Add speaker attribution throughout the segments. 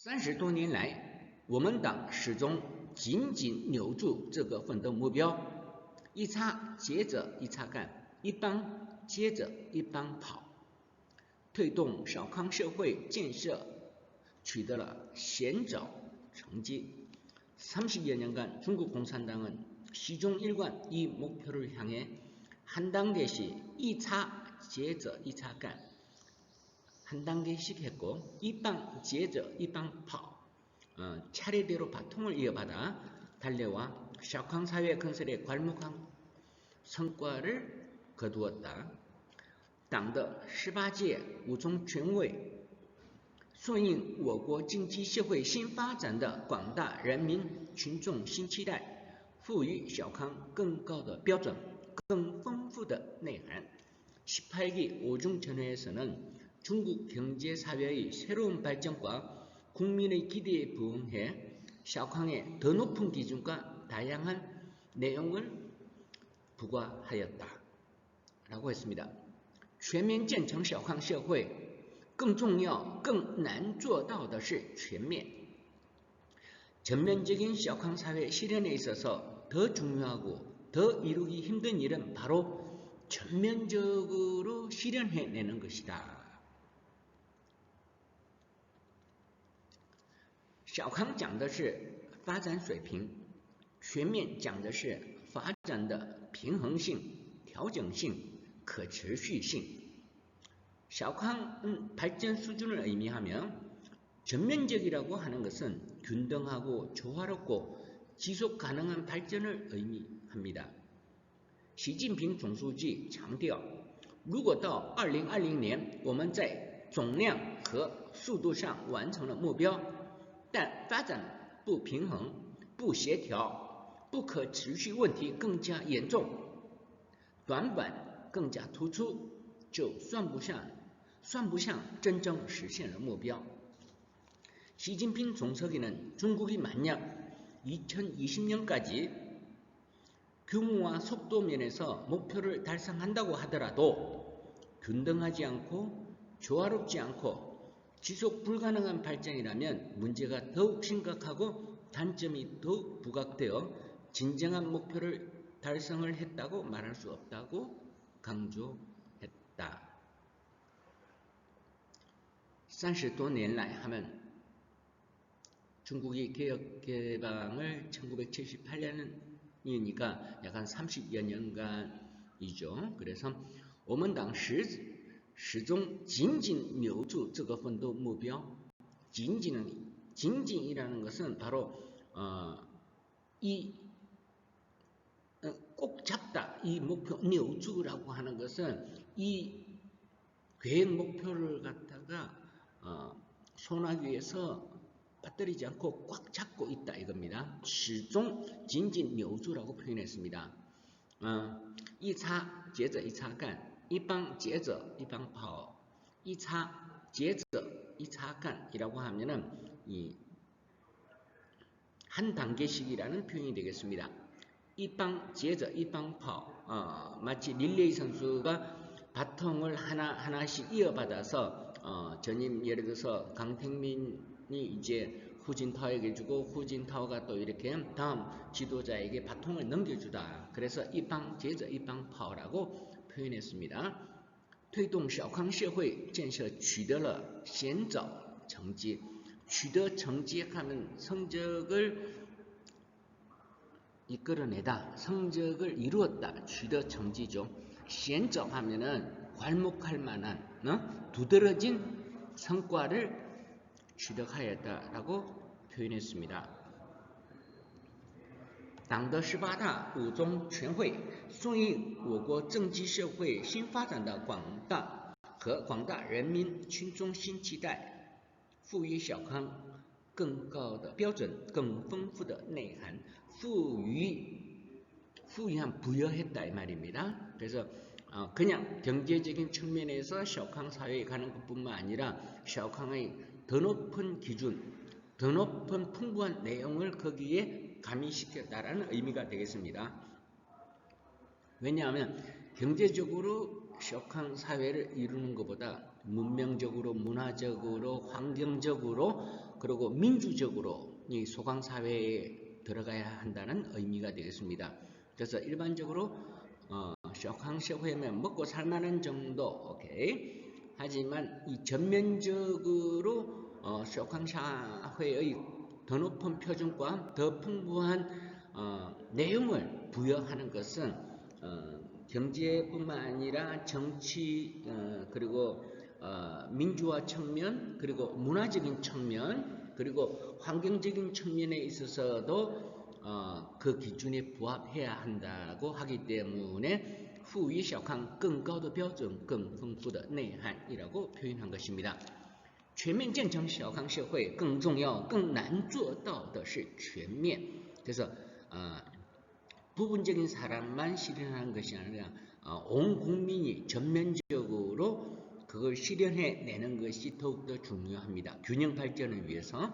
Speaker 1: 30多年来，我们党始终紧紧扭住这个奋斗目标，一擦接着一擦干，一帮接着一帮跑，推动小康社会建设取得了显著成绩。 30여 년간 중국 공산당은 시종 일관 이 목표를 향해 한 단계씩 2차接着 2차干, 한 단계씩 했고 一棒接着一棒跑, 차례대로 바통을 이어받아 달려와 샤오캉 사회 건설에 괄목한 성과를 거두었다. 党的18届五中全会顺应我国经济社会新发展的广大人民群众新期待，赋予小康更高的标准、更丰富的内涵。 18기 오중전회에서는 중국 경제사회의 새로운 발전과 국민의 기대에 부응해 샤오캉의 더 높은 기준과 다양한 내용을 부과하였다. 라고 했습니다. 全面建成小康社会更重要、更难做到的是全面。 전면적인 샤오캉 사회 실현에 있어서 더 중요하고 더 이루기 힘든 일은 바로 전면적으로 실현해내는 것이다. 小康讲的是发展水平，全面讲的是发展的平衡性、调整性、可持续性。 샤오캉은 발전 수준을 의미하며 전면적이라고 하는 것은 균등하고 조화롭고 지속 가능한 발전을 의미합니다. 习近平总书记强调，如果到2020年我们在总量和速度上完成了目标，但发展不平衡、不协调、不可持续问题更加严重，短板更加突出，就算不上真正实现了目标。 시진핑总书记는 중국이 만약 2020년까지 규모와 속도 면에서 목표를 달성한다고 하더라도 균등하지 않고 조화롭지 않고 지속 불가능한 발전이라면 문제가 더욱 심각하고 단점이 더욱 부각되어 진정한 목표를 달성을 했다고 말할 수 없다고 강조했다. 30多年来 하면 중국이 개혁개방을 1978년이니까 약 한 30여 년간이죠. 그래서 我们党始终紧紧扭住这个奋斗目标。 紧紧이라는 것은 바로 꼭 잡다, 이 목표, 扭주라고 하는 것은 이 계획 목표를 갖다가 소나기에서 빠뜨리지 않고 꽉 잡고 있다 이겁니다. 始终紧紧扭住라고 표현했습니다. 一擦接着一擦干，一帮接着一帮跑，一擦接着一擦干이라고 하면은 한 단계씩이라는 표현이 되겠습니다. 一帮接着一帮跑, 마치 릴레이 선수가 바통을 하나씩 이어받아서 전임 예를 들어서 강택민이 이제 후진타오에게 주고 후진타오가 또 이렇게 다음 지도자에게 바통을 넘겨주다. 그래서 이방接着一帮跑라고 표현했습니다. 推动小康社会建设取得了显著成绩. 取得成绩하면 성적을 이끌어내다, 성적을 이루었다, 取得 成绩죠. 显著 하면은 괄목할 만한 두드러진 성과를取得하였다라고 표현했습니다. 党的18大五中全会顺应我国政经社会新发展的广大人民群众新期待，赋予小康更高的标准、更丰富的内涵。부유한 부여했다 이 말입니다. 그래서 그냥 경제적인 측면에서 샤오캉 사회에 가는 것뿐만 아니라 샤오캉의 더 높은 기준, 더 높은 풍부한 내용을 거기에 가미시켰다라는 의미가 되겠습니다. 왜냐하면 경제적으로 샤오캉 사회를 이루는 것보다 문명적으로, 문화적으로, 환경적으로, 그리고 민주적으로 이 소강사회에 들어가야 한다는 의미가 되겠습니다. 그래서 일반적으로 소강사회면 먹고 살만한 정도, 오케이. 하지만 이 전면적으로 소강사회의 더 높은 표준과 더 풍부한 내용을 부여하는 것은 경제뿐만 아니라 정치 그리고 민주화 측면, 그리고 문화적인 측면, 그리고 환경적인 측면에 있어서도 그 기준에 부합해야 한다고 하기 때문에赋予小康更高的标准、更丰富的内涵이라고 표현한 것입니다. 全面建成小康社会更重要、更难做到的是全面. 그래서 부분적인 사람만 실현하는 것이 아니라 온 국민이 전면적으로 그걸 실현해내는 것이 더욱더 중요합니다. 균형 발전을 위해서.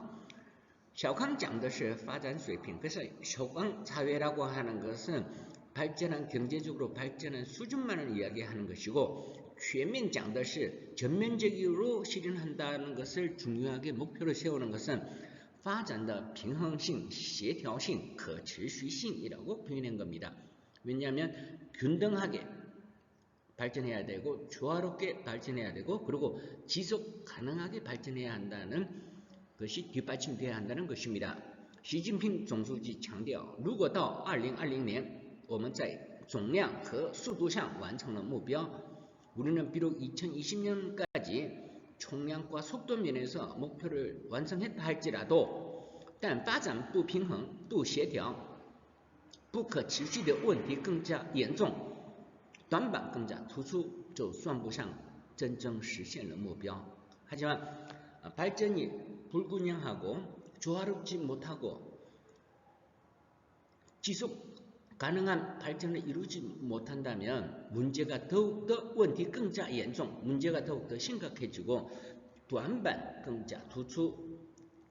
Speaker 1: 小康讲的是发展水平. 그래서 소강 사회라고 하는 것은 발전한 경제적으로 발전한 수준만을 이야기하는 것이고, 全面讲的是 전면적으로 실현한다는 것을 중요하게 목표로 세우는 것은 发展的平衡性、协调性、可持续性이라고 표현한 겁니다. 왜냐하면 균등하게 발전해야 되고 조화롭게 발전해야 되고 그리고 지속 가능하게 발전해야 한다는 것이 뒷받침돼야 한다는 것입니다. 习近平总书记强调，如果到2020年我们在总量和速度上完成了目标， 우리는 비록 2020년까지 총량과 속도 면에서 목표를 완성했다 할지라도 但发展不平衡、不协调、不可持续的问题更加严重，短板更加突出，就算不上真正实现了目标. 하지만 발전이 불균형하고 조화롭지 못하고 지속 가능한 발전을 이루지 못한다면 문제가 더욱더 问题更加严重, 문제가 더욱더 심각해지고 短板更加突出,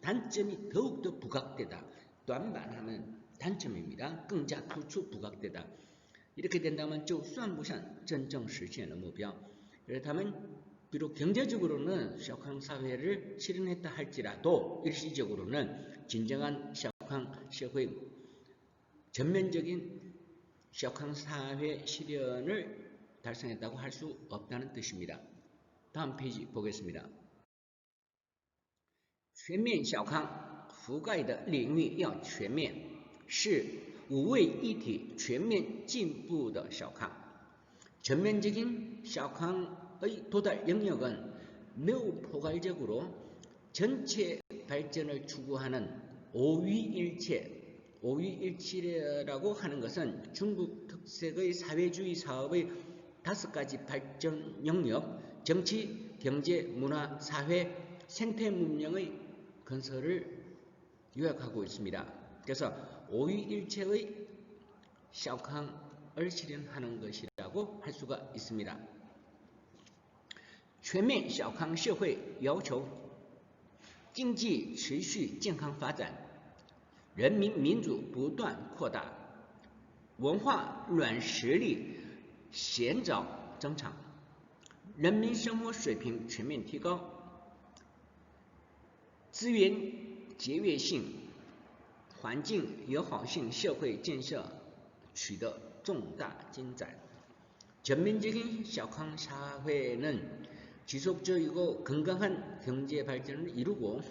Speaker 1: 단점이 더욱더 부각되다. 短板하면 단점입니다. 更加突出 부각되다. 이렇게 된다면 就算不上真正实现了目标. 그렇다면 비록 경제적으로는 샤오캉 사회를 실현했다 할지라도 일시적으로는 진정한 샤오캉社会 전면적인 샤오캉 사회 실현을 달성했다고 할 수 없다는 뜻입니다. 다음 페이지 보겠습니다. 全面小康覆盖的领域要全面，是五位一体全面进步的小康. 전면적인 샤오캉의 도달 영역은 매우 포괄적으로 전체 발전을 추구하는 오위일체라고 하는 것은 중국 특색의 사회주의 사업의 5가지 발전 영역, 정치, 경제, 문화, 사회, 생태 문명의 건설을 요약하고 있습니다. 그래서 오위일체의 샤오캉을 실현하는 것이라고 할 수가 있습니다. 全面小康社会要求经济持续健康发展，人民民主不断扩大，文化软实力显著增长，人民生活水平全面提高，资源节约性、环境友好性社会建设取得重大进展. 전면적인 샤오캉 사회는 지속적이고 건강한 경제 발전을 이루고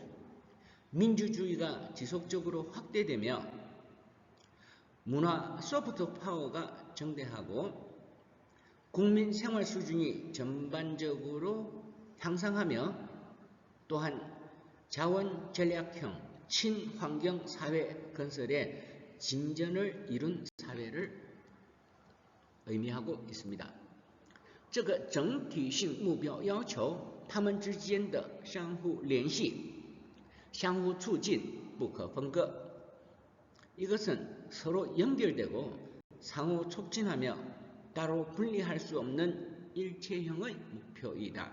Speaker 1: 민주주의가 지속적으로 확대되며 문화 소프트 파워가 증대하고 국민 생활 수준이 전반적으로 향상하며 또한 자원 전략형 친환경 사회 건설에 진전을 이룬 사회를 의미하고 있습니다. 这个整体性目标要求他们之间的相互联系、相互促进不可分割. 이것은 서로 연결되고 상호 촉진하며 따로 분리할 수 없는 일체형의 목표이다.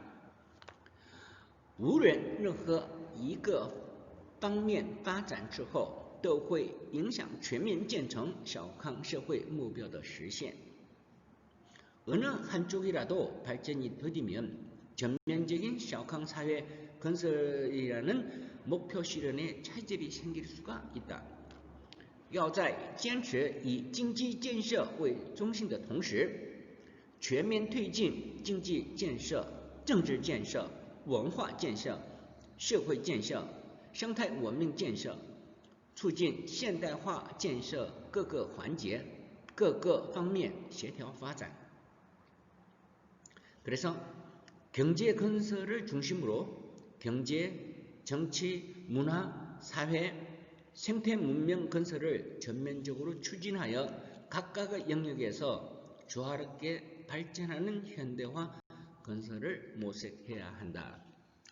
Speaker 1: 无论任何一个方面发展之后，都会影响全面建成小康社会目标的实现. 어느 한쪽이라도 발전이 더디면 전면적인 샤오캉 사회 건설이라는 목표 실현에 차질이 생길 수가 있다. 要在坚持以经济建设为中心的同时，全面推进经济建设、政治建设、文化建设、社会建设、生态文明建设，促进现代化建设各个环节、各个方面协调发展。 그래서 경제 건설을 중심으로 경제, 정치, 문화, 사회, 생태 문명 건설을 전면적으로 추진하여 각각의 영역에서 조화롭게 발전하는 현대화 건설을 모색해야 한다.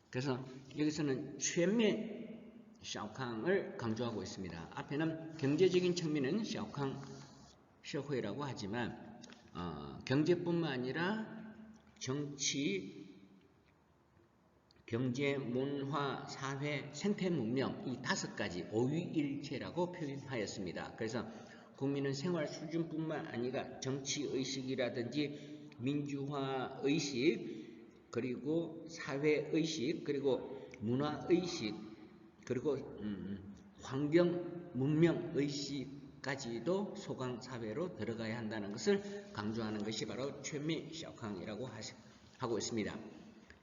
Speaker 1: 그래서 여기서는全面 샤오캉을 강조하고 있습니다. 앞에는 경제적인 측면은 샤오캉 社会라고 하지만 경제뿐만 아니라 정치, 경제, 문화, 사회, 생태 문명 이 5가지 오위일체라고 표현하였습니다. 그래서 국민은 생활 수준뿐만 아니라 정치 의식이라든지 민주화 의식, 그리고 사회 의식, 그리고 문화 의식, 그리고 환경 문명 의식까지도 소강 사회로 들어가야 한다는 것을 강조하는 것이 바로全面 샤오캉이라고 하고 있습니다.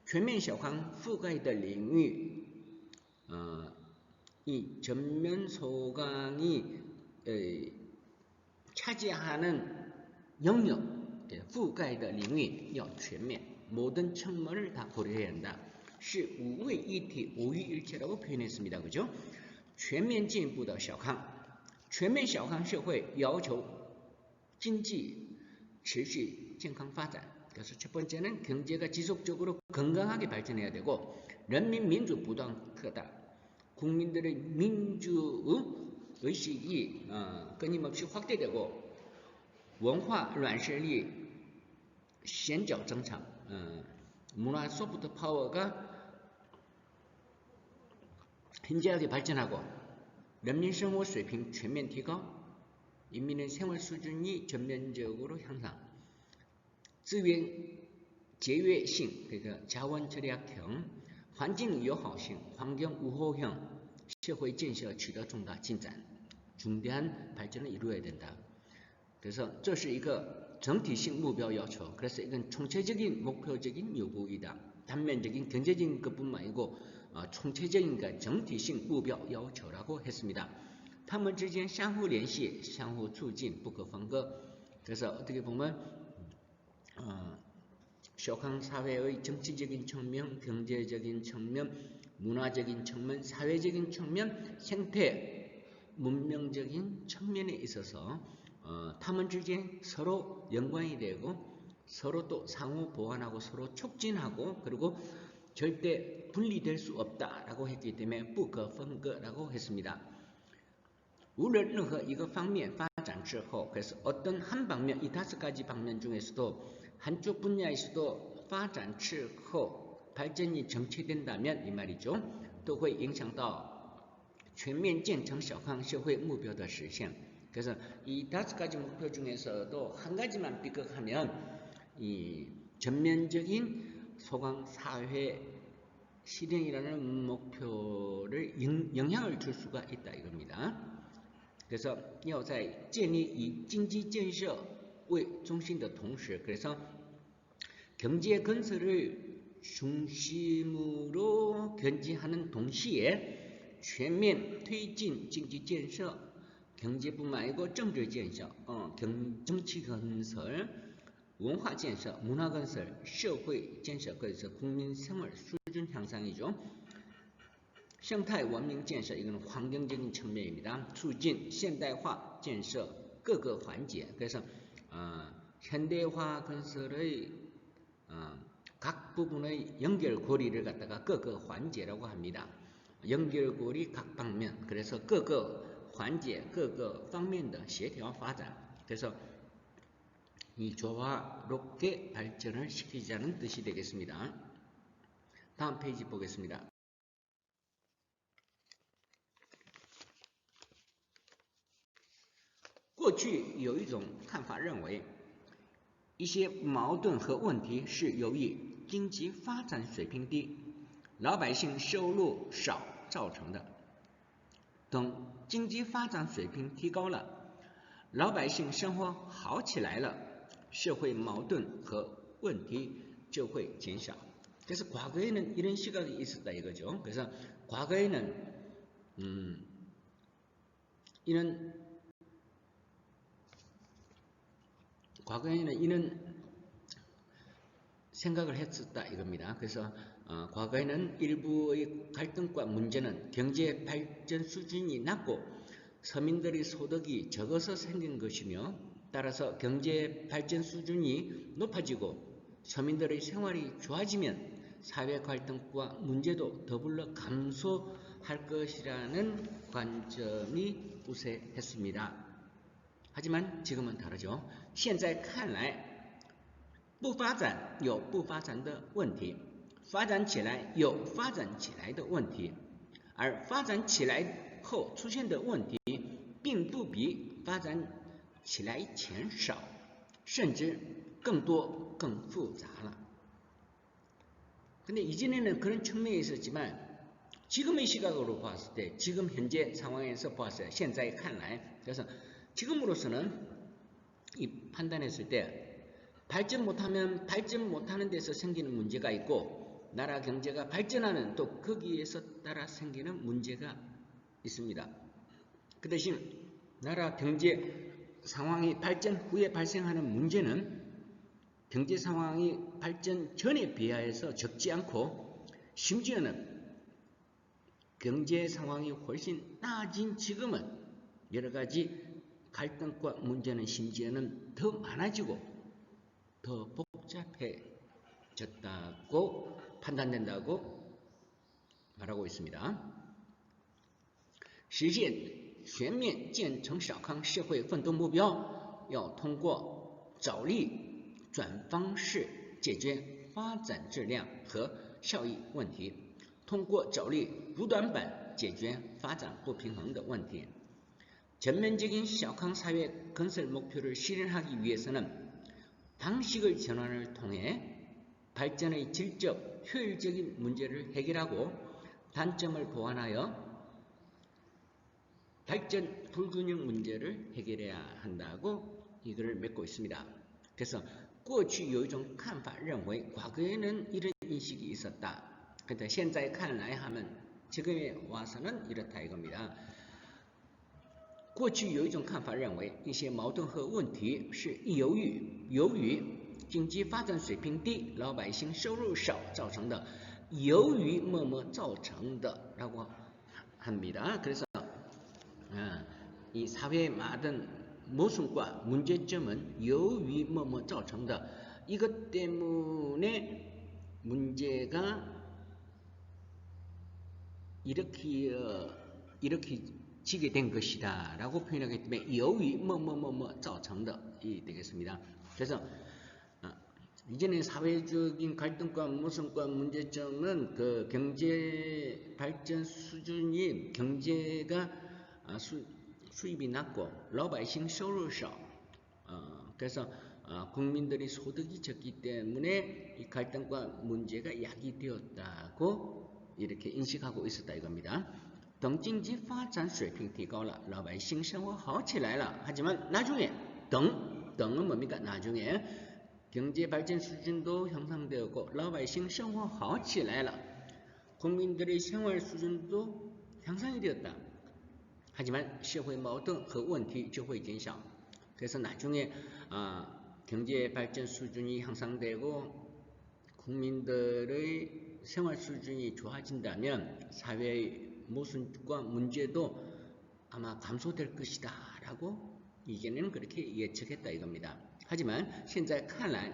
Speaker 1: 全面 샤오캉 覆盖的领域 이 전면 소강이 차지하는 영역 覆盖的领域要全面 모든 측면을 다 고려해야 한다. 是五位一体五位一体라고 표현했습니다. 그죠? 全面进步的小康全面小康社会要求经济持续健康发展 그래서 첫 번째는 경제가 지속적으로 건강하게 발전해야 되고人民民主 不断扩大 국민들의 민주 의식이 끊임없이 확대되고文化软实力显著增长 문화 소프트 파워가 현저하게 발전하고人民生活水平全面提高 인민의 생활 수준이 전면적으로 향상 资源节约性 그러니까 자원 절약형 环境友好性 환경 우호형 社会建设取得重大进展 중대한 발전을 이루어야 된다. 그래서 这是一个整体性目标要求 그래서 이건 총체적인 목표적인 요구이다. 단면적인 경제적인 것뿐만 아니고 총체적인整体性目标要求라고 했습니다. 他们之间相互联系相互促进不可分割 그래서 어떻게 보면 샤오캉 사회의 정치적인 측면, 경제적인 측면, 문화적인 측면, 사회적인 측면, 생태 문명적인 측면에 있어서 탐험之间 서로 연관이 되고 서로 또 상호 보완하고 서로 촉진하고 그리고 절대 분리될 수 없다라고 했기 때문에 不可分割라고 했습니다. 无论任何一个方面发展之后 그래서 어떤 한 방면 이 5가지 방면 중에서도 한쪽 분야에서도 发展之后 발전이 정체된다면 이 말이죠. 都会影响到全面建成小康社会目标的实现 그래서 이 5가지 목표 중에서도 한 가지만 삐걱하면 이 전면적인 소강 사회 실현이라는 목표를 영향을 줄 수가 있다 이겁니다. 그래서 要在建立以经济建设为中心的同时 그래서 경제 건설을 중심으로 견지하는 동시에 全面推进经济建设 경제뿐만 아니고 政治建设 정치 건설 文化建设 문화 건설 社会建设 그래서 국민 생활 수준 향상이죠.生态文明建设 이건 환경적인 측면입니다. 促进现代化建设各个环节 그래서 현대화 건설의 각 부분의 연결고리를 갖다가 各个环节라고 합니다. 연결고리 각 방면 그래서 各个环节各个方面的协调发展 그래서 이 조화롭게 발전을 시키자는 뜻이 되겠습니다. 다음 페이지 보겠습니다. 过去有一种看法认为，一些矛盾和问题是由于经济发展水平低、老百姓收入少造成的。等经济发展水平提高了，老百姓生活好起来了，社会矛盾和问题就会减少. 그래서 과거에는 이런 시각이 있었다 이거죠. 그래서 과거에는 이런 생각을 했었다 이겁니다. 그래서 과거에는 일부의 갈등과 문제는 경제 발전 수준이 낮고 서민들의 소득이 적어서 생긴 것이며, 따라서 경제 발전 수준이 높아지고 서민들의 생활이 좋아지면 사회 갈등과 문제도 더불어 감소할 것이라는 관점이 우세했습니다. 하지만 지금은 다르죠. 现在看来不发展有不发展的问题，发展起来有发展起来的问题，而发展起来后出现的问题并不比发展起来前少，甚至更多更复杂了. 근데 이전에는 그런 측면이 있었지만 지금의 시각으로 봤을 때, 지금 현재 상황에서 봤을 때, 现在看来, 그래서 지금으로서는 이 판단했을 때 발전 못하면 발전 못하는 데서 생기는 문제가 있고, 나라 경제가 발전하는 또 거기에서 따라 생기는 문제가 있습니다. 그 대신 나라 경제 상황이 발전 후에 발생하는 문제는 경제 상황이 발전 전에 비하해서 적지 않고, 심지어는 경제 상황이 훨씬 나아진 지금은 여러 가지 갈등과 문제는 심지어는 더 많아지고 더 복잡해졌다고 판단된다고 말하고 있습니다. 实现全面建成小康社会奋斗目标，要通过着力转方式解决发展质量和效益问题，通过着力补短板解决发展不平衡的问题. 전면적인小康 사회 건설 목표를 실현하기 위해서는 방식의 전환을 통해 발전의 질적, 효율적인 문제를 해결하고 단점을 보완하여 발전 불균형 문제를 해결해야 한다고 이거를 맺고 있습니다. 그래서 过去有一种看法认为 과거에는 이런 인식이 있었다. 근데 现在看来 하면 지금에 와서는 이렇다 이겁니다. 过去有一种看法认为一些矛盾和问题是由于经济发展水平低，老百姓收入少造成的，由于뭐뭐造成的라고 합니다. 그래서 이 사회의 많은 모순과 문제점은 由于뭐뭐造成的, 이것 때문에 문제가 이렇게 지게 된 것이다 라고 표현하기 때문에 由于뭐뭐뭐뭐 造成的이 되겠습니다. 그래서 이제는 사회적인 갈등과 모순과 문제점은 그 경제 발전 수준이 경제가 수입이 낮고 老百姓收入少, 그래서 국민들이 소득이 적기 때문에 이 갈등과 문제가 야기되었다고 이렇게 인식하고 있었다 이겁니다. 等经济发展水平提高了，老百姓生活好起来了. 하지만 나중에等은 뭡니까? 나중에 경제 발전 수준도 향상되었고 老百姓生活好起来了, 국민들의 생활 수준도 향상이 되었다. 하지만 社会矛盾和问题就会减少. 그래서 나중에 경제 발전 수준이 향상되고 국민들의 생활 수준이 좋아진다면 사회의 모순과 문제도 아마 감소될 것이다 라고 이제는 그렇게 예측했다 이겁니다. 하지만 现在看来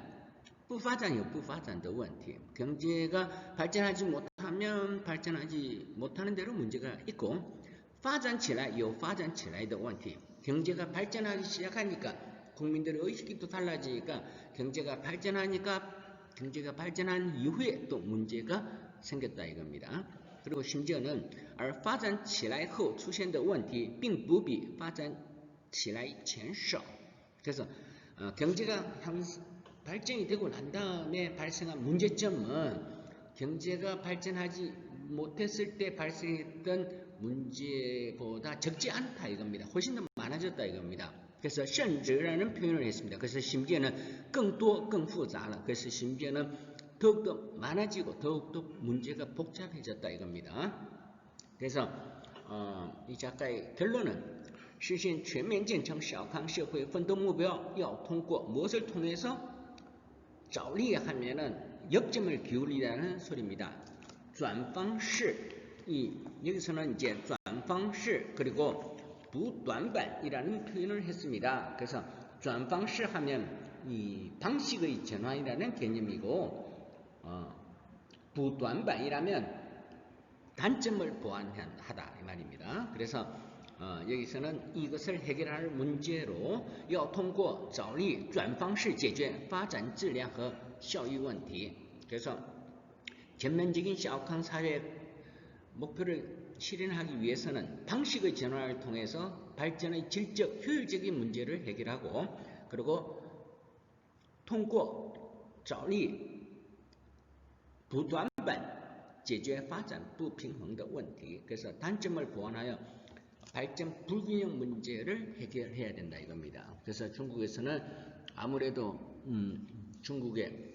Speaker 1: 不发展有不发展的问题. 경제가 발전하지 못하면 발전하지 못하는 대로 문제가 있고 发展起来有发展起来的问题. 경제가 발전하기 시작하니까 국민들의 의식이 또 달라지니까 경제가 발전한 이후에 또 문제가 생겼다 이겁니다. 그리고 심지어는 而发展起来后出现的问题并不比发展起来前少. 그래서 경제가 발전이 되고 난 다음에 발생한 문제점은 경제가 발전하지 못했을 때 발생했던 문제보다 적지 않다 이겁니다. 훨씬 더 많아졌다 이겁니다. 그래서 甚至라는 표현을 했습니다. 그래서 심지어는 更多更复杂了. 그래서 심지어는 더욱더 많아지고 더욱더 문제가 복잡해졌다 이겁니다. 그래서 이 작가의 결론은 实现全面建成小康社会奋斗目标要通过 무엇을 통해서 着力 하면은 역점을 기울이라는 소리입니다. 转方式 여기서는 이제 转方式 그리고 不短板이라는 표현을 했습니다. 그래서 转方式 하면 이 방식의 전환이라는 개념이고 不短板이라면 단점을 보완하다 이 말입니다. 그래서 여기서는 이것을 해결할 문제로要通过着力转方式解决发展质量和效益问题. 그래서 전면적인 샤오캉 사회 목표를 실현하기 위해서는 방식의 전환을 통해서 발전의 질적 효율적인 문제를 해결하고 그리고 通过着力不短板解决发展不平衡的问题. 그래서 단점을 보완하여 발전 불균형 문제를 해결해야 된다 이겁니다. 그래서 중국에서는 아무래도 중국의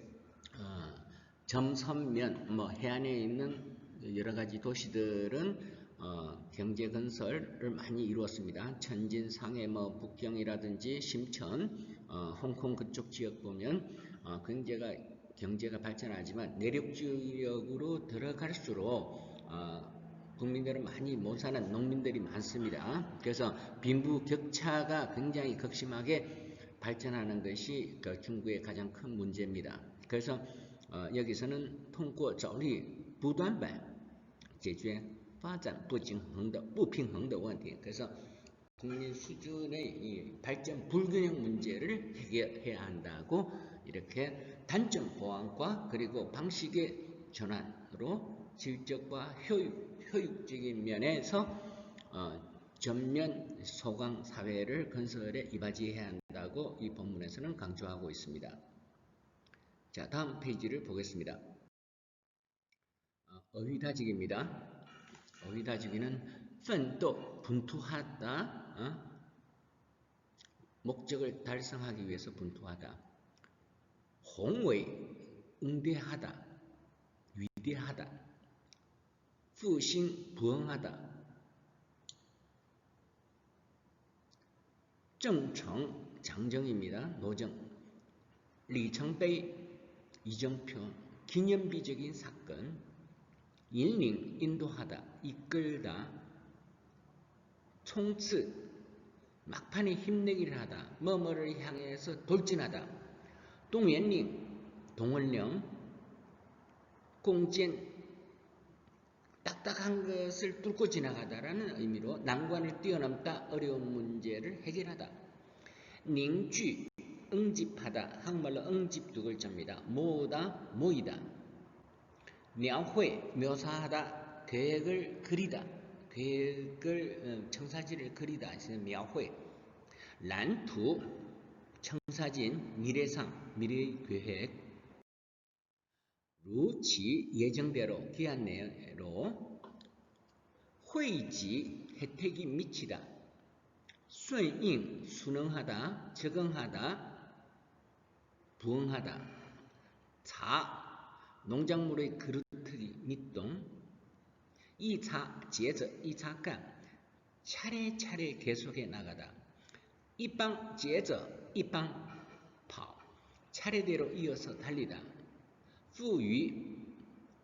Speaker 1: 점선면 해안에 있는 여러 가지 도시들은 경제 건설을 많이 이루었습니다. 천진, 상해, 북경이라든지 심천, 홍콩 그쪽 지역 보면 경제가 발전하지만 내륙 지역으로 들어갈수록 국민들은 많이 못 사는 농민들이 많습니다. 그래서 빈부 격차가 굉장히 극심하게 발전하는 것이 중국의 가장 큰 문제입니다. 그래서 여기서는 通过着力不短板解决发展不平衡的问题. 그래서 국민 수준의 이 발전 불균형 문제를 해결해야 한다고 이렇게 단점 보완과 그리고 방식의 전환으로 질적과 효율적인 면에서 전면 소강 사회를 건설에 이바지해야 한다고 이 본문에서는 강조하고 있습니다. 자, 다음 페이지를 보겠습니다. 어휘다지기입니다. 어휘다지기는 奋斗, 분투하다, 목적을 달성하기 위해서 분투하다. 홍웨이, 응대하다, 위대하다. 复兴, 부흥하다. 正成, 장정입니다. 노정. 里程碑, 이정표, 기념비적인 사건.引领, 인도하다, 이끌다. 冲刺, 막판에 힘내기를 하다, 뭐뭐를 향해서 돌진하다. 动员令, 동원령. 攻坚, 딱딱한 것을 뚫고 지나가다라는 의미로 난관을 뛰어넘다, 어려운 문제를 해결하다. 凝聚, 응집하다, 한국말로 응집 두 글자입니다. 모으다, 모이다. 描绘, 묘사하다, 계획을 그리다. 청사진을 그리다. 描绘. 蓝图, 청사진, 미래상, 미래의 계획. 如期, 예정대로, 기한 내로. 惠及, 혜택이 미치다. 顺应, 순응하다, 적응하다, 부응하다. 茶, 농작물의 그루터기, 밑동. 2차, 接着, 2차 간, 차례차례 계속해 나가다. 一帮接着一帮跑, 차례대로 이어서 달리다. 赋予,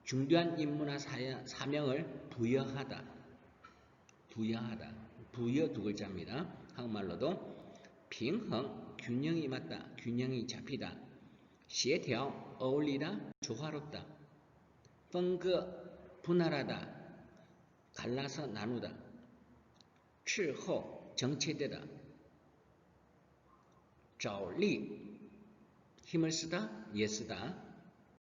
Speaker 1: 중대한 임무나 사명을 부여하다. 부여 두 글자입니다. 한국말로도 平衡, 균형이 맞다, 균형이 잡히다. 协调, 어울리다, 조화롭다. 分割, 분할하다, 갈라서 나누다. 滞后, 정체되다. 着力, 힘을 쓰다, 애쓰다.